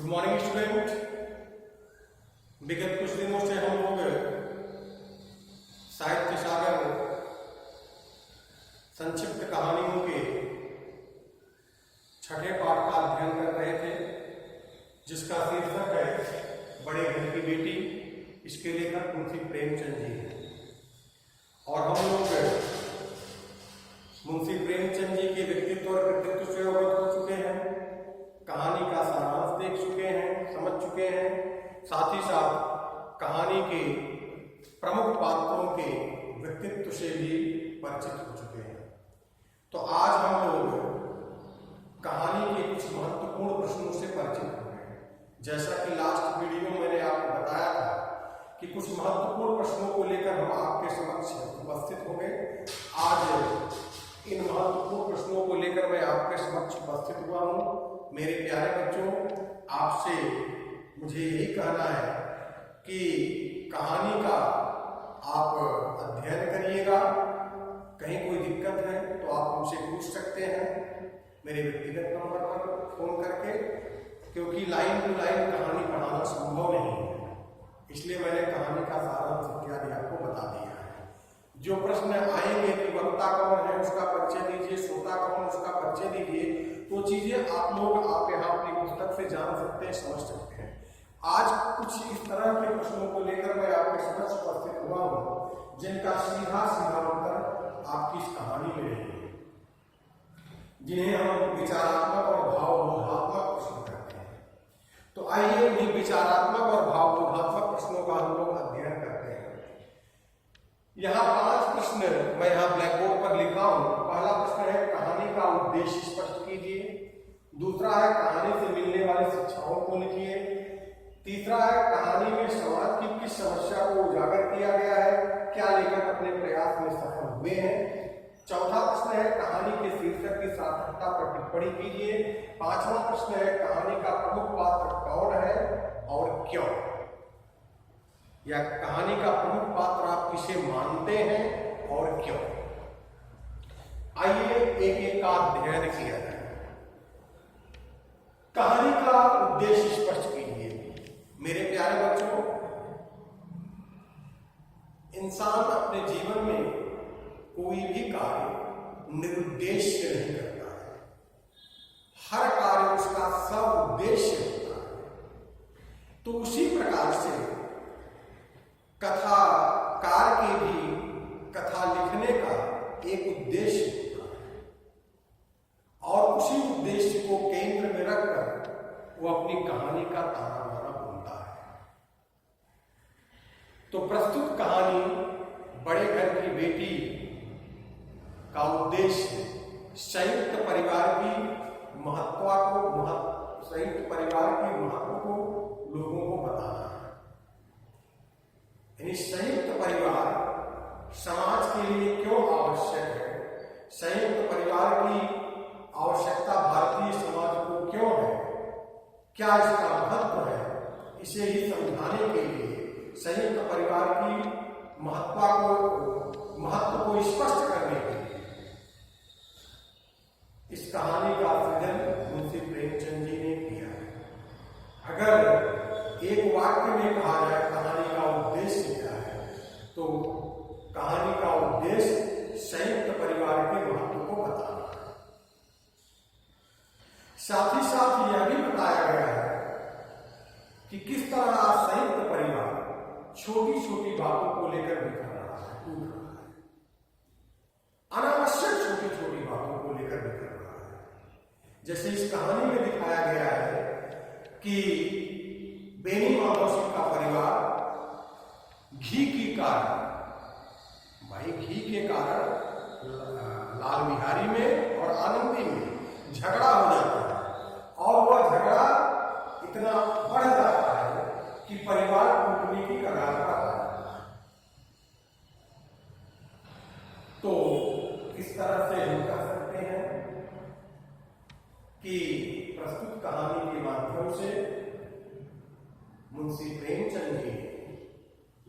Good morning student. विगत कुछ दिनों से हम लोग साहित्य सागर संक्षिप्त कहानियों के छठे पाठ का अध्ययन कर रहे थे, जिसका शीर्षक है बड़े घर की बेटी। इसके लेखक मुंशी प्रेमचंद जी हैं और हम लोग मुंशी प्रेमचंद जी के व्यक्तित्व और कृतित्व से अवगत हो चुके हैं, कहानी का सारांश देख चुके हैं, समझ चुके हैं, साथ ही साथ कहानी के प्रमुख पात्रों के व्यक्तित्व से भी परिचित हो चुके हैं। तो आज हम लोग कहानी के कुछ महत्वपूर्ण प्रश्नों से परिचित हो गए। जैसा कि लास्ट वीडियो में मैंने आपको बताया था कि कुछ महत्वपूर्ण प्रश्नों को लेकर हम आपके समक्ष उपस्थित हो गए। आज इन महत्वपूर्ण प्रश्नों को लेकर मैं आपके समक्ष उपस्थित हुआ हूँ। मेरे प्यारे बच्चों, आपसे मुझे यही कहना है कि कहानी का आप अध्ययन करिएगा। कहीं कोई दिक्कत है तो आप हमसे पूछ सकते हैं मेरे व्यक्तिगत नंबर पर फोन करके, क्योंकि लाइन टू लाइन कहानी पढ़ाना संभव नहीं है, इसलिए मैंने कहानी का सारांश इत्यादि आपको बता दिया है। जो प्रश्न आएंगे कि वक्ता कौन है उसका परिचय दीजिए, श्रोता कौन उसका परिचय दीजिए, तो चीजें आप लोग आप यहाँ अपनी पुस्तक से जान सकते हैं, समझ सकते हैं। आज कुछ इस तरह के प्रश्नों को लेकर मैं आपके समक्ष उपस्थित हुआ हूँ जिनका सीधा उत्तर आपकी इस कहानी में रहेगी, जिन्हें हम विचारात्मक और भावबोधात्मक प्रश्न कहते हैं। तो आइए उन्हीं विचारात्मक और भावबोधात्मक प्रश्नों का हम लोग अध्ययन करते हैं। यहाँ 5 प्रश्न मैं यहाँ ब्लैक बोर्ड पर लिखा हूँ। पहला प्रश्न है कहानी का उद्देश्य स्पष्ट कीजिए। दूसरा है कहानी से मिलने वाली शिक्षाओं को लिखिए। तीसरा है कहानी में समाज की किस समस्या को उजागर किया गया है, क्या लेखक अपने प्रयास में सफल हुए हैं। चौथा प्रश्न है कहानी के शीर्षक की सार्थकता पर टिप्पणी कीजिए। पांचवा प्रश्न है कहानी का प्रमुख पात्र कौन है और क्यों, या कहानी का प्रमुख पात्र आप किसे मानते हैं और क्यों। आइए एक एक का अध्ययन किया जाए। कहानी का उद्देश्य स्पष्ट कीजिए। मेरे प्यारे बच्चों, इंसान अपने जीवन में कोई भी कार्य निरुद्देश्य नहीं करता है। हर कार्य उसका सब उद्देश्य होता है। तो उसी प्रकार से कथाकार के भी कथा लिखने का एक उद्देश्य होता है और उसी उद्देश्य को केंद्र में रखकर वो अपनी कहानी का ताना बाना बुनता है। तो प्रस्तुत कहानी बड़े घर की बेटी का उद्देश्य संयुक्त परिवार की संयुक्त परिवार के महत्व को लोगों को बताना है। यानी संयुक्त परिवार समाज के लिए क्यों आवश्यक है, संयुक्त परिवार की आवश्यकता भारतीय समाज को क्यों है, क्या इसका महत्व है, इसे ही समझाने के लिए संयुक्त परिवार की महत्व को स्पष्ट करने के लिए इस कहानी का सृजन मुंशी प्रेमचंद जी ने किया है। अगर एक वाक्य में कहा जाए कहानी का उद्देश्य क्या है, तो कहानी का उद्देश्य संयुक्त परिवार के महत्व को बताना है। साथ ही साथ यह भी बताया गया है कि किस तरह आज संयुक्त परिवार छोटी छोटी बातों को लेकर बिखर रहा है, टूट रहा है। अनावश्यक छोटी छोटी बातों को लेकर बिखर रहा है। जैसे इस कहानी में दिखाया गया है कि बेनी माधव का परिवार घी के कारण, भाई घी के कारण लाल बिहारी में और आनंदी में झगड़ा हो जाता है और वह झगड़ा इतना बढ़ जाता है कि परिवार टूटने की कगार पर आ जाता है। तो इस तरह से हम कह सकते हैं कि प्रस्तुत कहानी के माध्यम से मुंशी प्रेमचंद जी ने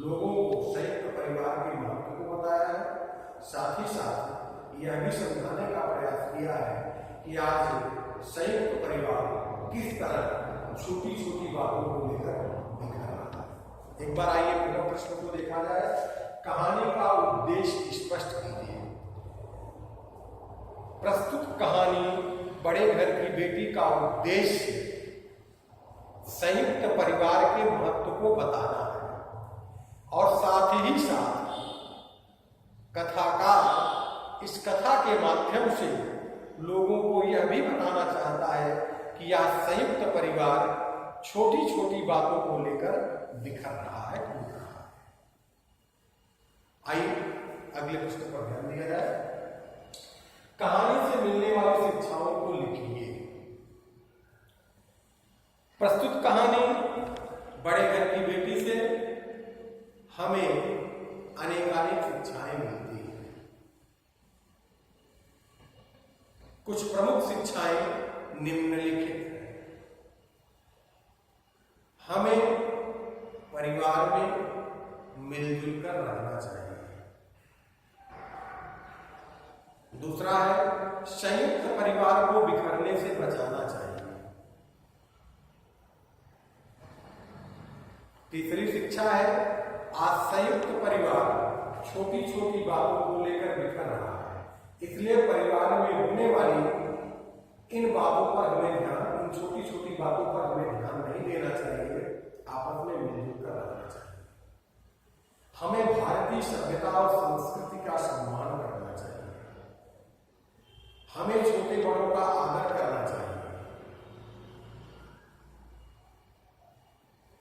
लोगों को संयुक्त परिवार के महत्व को बताया है। साथ ही साथ यह भी समझाने का प्रयास किया है कि आज संयुक्त परिवार किस तरह छोटी छोटी बातों को लेकर बिखर रहा है। एक बार आइए पुनः प्रश्न को देखा जाए। कहानी का उद्देश्य स्पष्ट कीजिए। प्रस्तुत कहानी बड़े घर की बेटी का उद्देश्य संयुक्त परिवार के महत्व को बताना है और साथ ही साथ कथाकार इस कथा के माध्यम से लोगों को यह भी बताना चाहता है कि यह संयुक्त परिवार छोटी छोटी बातों को लेकर बिखर रहा है, टूट रहा है। आइए अगले प्रश्न पर ध्यान दिया जाए। कहानी से मिलने वाली शिक्षाओं को लिखिए। प्रस्तुत कहानी बड़े घर की बेटी से हमें अनेकानेक शिक्षाएं मिलती हैं। कुछ प्रमुख शिक्षाएं निम्नलिखित हैं। हमें परिवार में मिलजुल कर रहना चाहिए। दूसरा है संयुक्त परिवार को बिखरने से बचाना चाहिए। तीसरी शिक्षा है आज संयुक्त परिवार छोटी छोटी बातों को लेकर बिखर रहा है, इसलिए परिवार में होने वाली इन बातों पर हमें ध्यान, इन छोटी छोटी बातों पर हमें ध्यान नहीं देना चाहिए, आपस में मिलजुल कर रहना चाहिए। हमें भारतीय सभ्यता और संस्कृति का सम्मान करना चाहिए। हमें छोटे बड़ों का आदर करना चाहिए।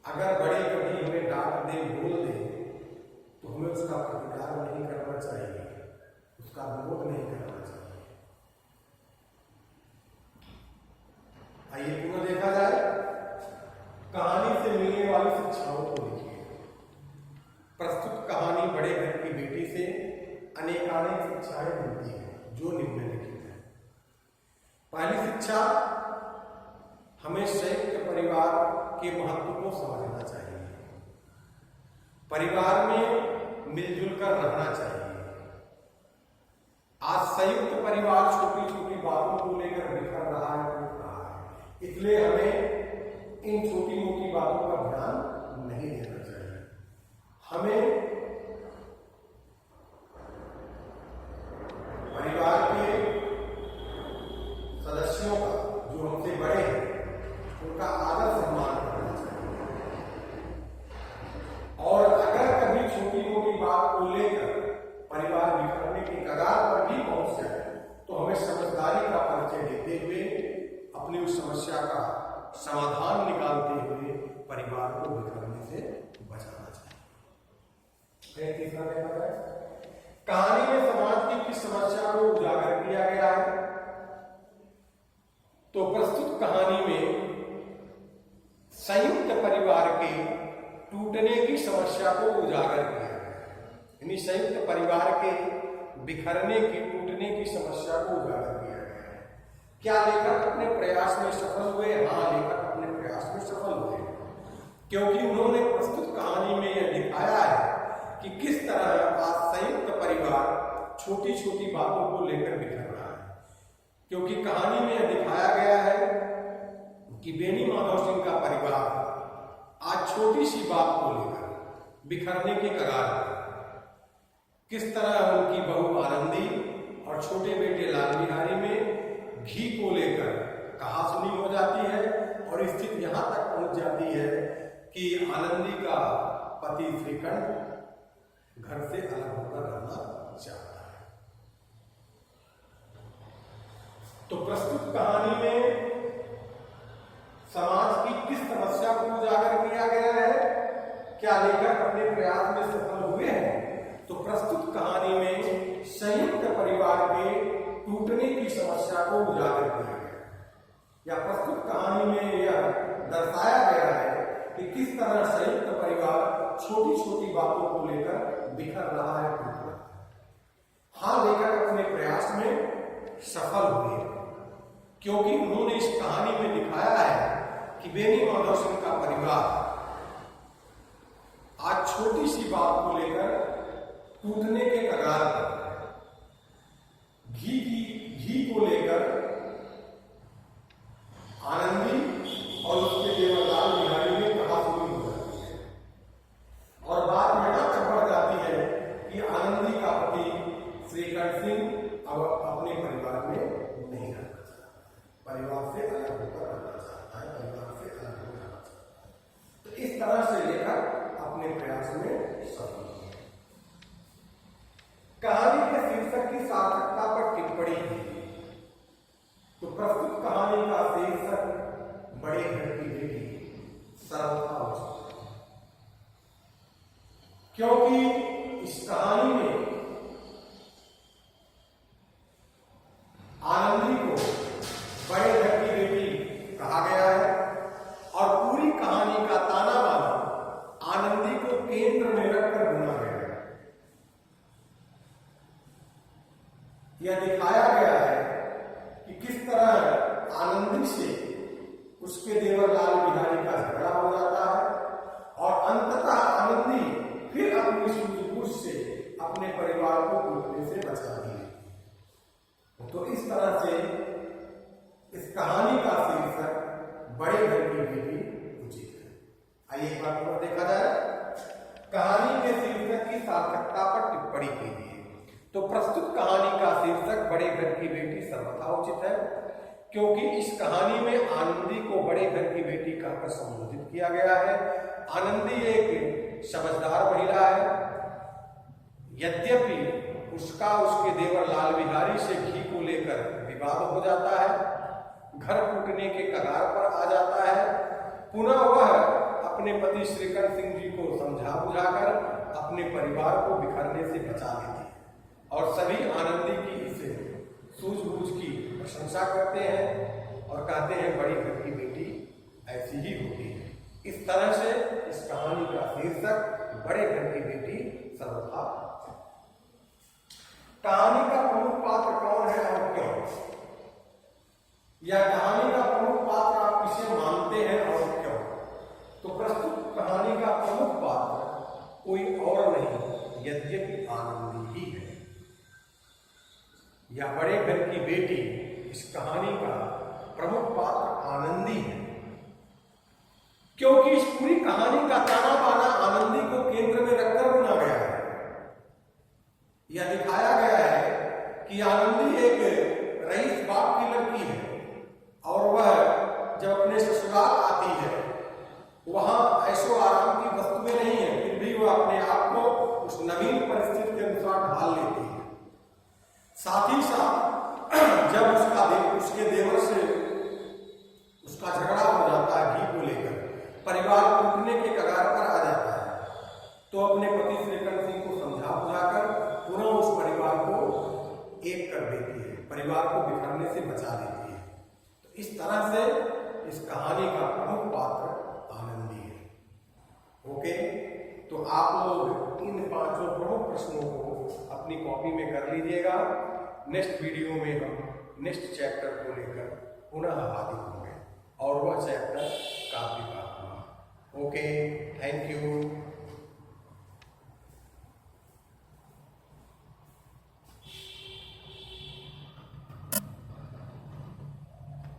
अगर बड़े कभी हमें डांट दे, बोल दे, तो हमें उसका प्रतिकार नहीं करना चाहिए, उसका विरोध नहीं करना चाहिए। आइए पुनः देखा जाए। कहानी से मिलने वाली शिक्षाओं को लिखिए। प्रस्तुत कहानी बड़े घर की बेटी से अनेकानेक शिक्षाएं मिलती हैं जो निम्नलिखित है। पहली शिक्षा, हमें संयुक्त परिवार के महत्व को समझना चाहिए। परिवार में मिलजुल कर रहना चाहिए। आज संयुक्त परिवार छोटी छोटी बातों को लेकर बिखर रहा है, टूट रहा है, इसलिए हमें इन छोटी मोटी बातों पर ध्यान नहीं देना चाहिए। हमें परिवार के सदस्यों का, जो हमसे बड़े हैं, उनका आदर सम्मान करना चाहिए। और अगर कभी छोटी मोटी बात को लेकर परिवार बिखरने की कगार पर भी पहुंच जाए तो हमें समझदारी का परिचय देते हुए अपनी उस समस्या का समाधान निकालते हुए परिवार को बिखरने से बचाना चाहिए। तीसरा देखा जाए। कहानी में समाज की किस समस्या को उजागर किया गया है? तो प्रस्तुत कहानी में संयुक्त परिवार के टूटने की समस्या को उजागर किया है, यानी संयुक्त परिवार के बिखरने की, टूटने की समस्या को उजागर किया गया है। क्या लेखक अपने प्रयास में सफल हुए? हाँ, लेखक अपने प्रयास में सफल हुए, क्योंकि उन्होंने प्रस्तुत कहानी में यह दिखाया है कि किस तरह आज संयुक्त परिवार छोटी छोटी बातों को लेकर बिखर रहा है। क्योंकि कहानी में यह दिखाया गया है कि बेनी माधव सिंह का परिवार आज छोटी सी बात को लेकर बिखरने के कगार पर, किस तरह उनकी बहू आनंदी और छोटे बेटे लाल बिहारी में घी को लेकर कहासुनी हो जाती है और स्थिति यहां तक पहुंच जाती है कि आनंदी का पति श्रीकंठ घर से अलग होकर रहना चाहता है। तो प्रस्तुत कहानी में समाज की किस समस्या को उजागर किया गया है? क्या लेखक अपने प्रयास में सफल हुए हैं? तो प्रस्तुत कहानी में संयुक्त परिवार के टूटने की समस्या को उजागर किया गया, या प्रस्तुत कहानी में यह दर्शाया गया है कि किस तरह संयुक्त परिवार छोटी छोटी बातों को लेकर बिखर रहा है, टूट रहा है। हाँ, लेखक अपने प्रयास में सफल हुए क्योंकि उन्होंने इस कहानी में दिखाया है कि बेनी माधव सिंह का परिवार आज छोटी सी बात को लेकर टूटने के कगार पर है। घी को लेकर आनंदी और उसके श्रीकंठ सिंह अब अपने परिवार में नहीं रहना चाहता, परिवार से अलग होकर रहना चाहता है, परिवार से अलग होकर रहना चाहता है। तो इस तरह से लेखक अपने प्रयास में सफल हुए। कहानी के शीर्षक की सार्थकता पर टिप्पणी की। तो प्रस्तुत कहानी का शीर्षक बड़े घर की बेटी सर्वथा उचित है, क्योंकि इस कहानी में आनंदी को बड़े घर की बेटी कहा गया है और पूरी कहानी का ताना बाना आनंदी को केंद्र में रखकर बुना गया है। यह दिखाया गया है कि किस तरह आनंदी से उसके देवर लाल बिहारी का झगड़ा हो जाता है और अंततः आनंदी फिर अपनी सूझबूझ से अपने परिवार को टूटने से बचाती है। तो इस तरह से इस कहानी का शीर्षक बड़े घर की बेटी उचित है। आइए एक बार पूरा देखा जाए। कहानी के शीर्षक की सार्थकता पर टिप्पणी कीजिए। तो प्रस्तुत कहानी का शीर्षक बड़े घर की बेटी सर्वथा उचित है, क्योंकि इस कहानी में आनंदी को बड़े घर की बेटी कहकर संबोधित किया गया है। आनंदी एक समझदार महिला है, यद्यपि उसका उसके देवर लाल बिहारी से घी को लेकर विवाद हो जाता है, घर टूटने के कगार पर आ जाता है। पुनः वह अपने पति श्रीकंठ सिंह जी को समझा बुझाकर अपने परिवार को बिखरने से बचा लेती है और सभी आनंदी की इस सूझबूझ की प्रशंसा करते हैं और कहते हैं बड़ी घर की बेटी ऐसी ही होती है। इस तरह से इस कहानी का शीर्षक बड़े घर की बेटी सर्वथा। कहानी का प्रमुख पात्र कौन है और क्यों? या कहानी का प्रमुख पात्र आप किसे मानते हैं और क्यों? तो प्रस्तुत कहानी का प्रमुख पात्र कोई और नहीं यद्यपि आनंदी ही है। या बड़े घर की बेटी इस कहानी का प्रमुख पात्र आनंदी है, क्योंकि इस पूरी कहानी का ताना बाना आनंदी को केंद्र में रखकर बुना गया है। यह दिखाया गया है कि आनंदी एक रईस बाप की लड़की है और वह जब अपने ससुराल आती है वहां ऐशो आराम की वस्तुएं नहीं है, फिर भी वह अपने आप को उस नवीन परिस्थिति के अनुसार ढाल लेती है। साथ ही साथ जब उसके देवर से उसका झगड़ा हो जाता है घी को लेकर, परिवार टूटने के कगार पर आ जाता है, तो अपने पति श्रीकंठ सिंह को समझा बुझाकर पुनः उस परिवार को एक कर देती है, परिवार को बिखरने से बचा देती है। तो इस तरह से इस कहानी का प्रमुख पात्र आनंदी है। ओके, तो आप लोग इन 5 प्रमुख प्रश्नों को अपनी कॉपी में कर लीजिएगा। नेक्स्ट वीडियो में हम नेक्स्ट चैप्टर को लेकर पुनः हाजिर होंगे और वह चैप्टर काव्य का हुआ। Okay, thank you.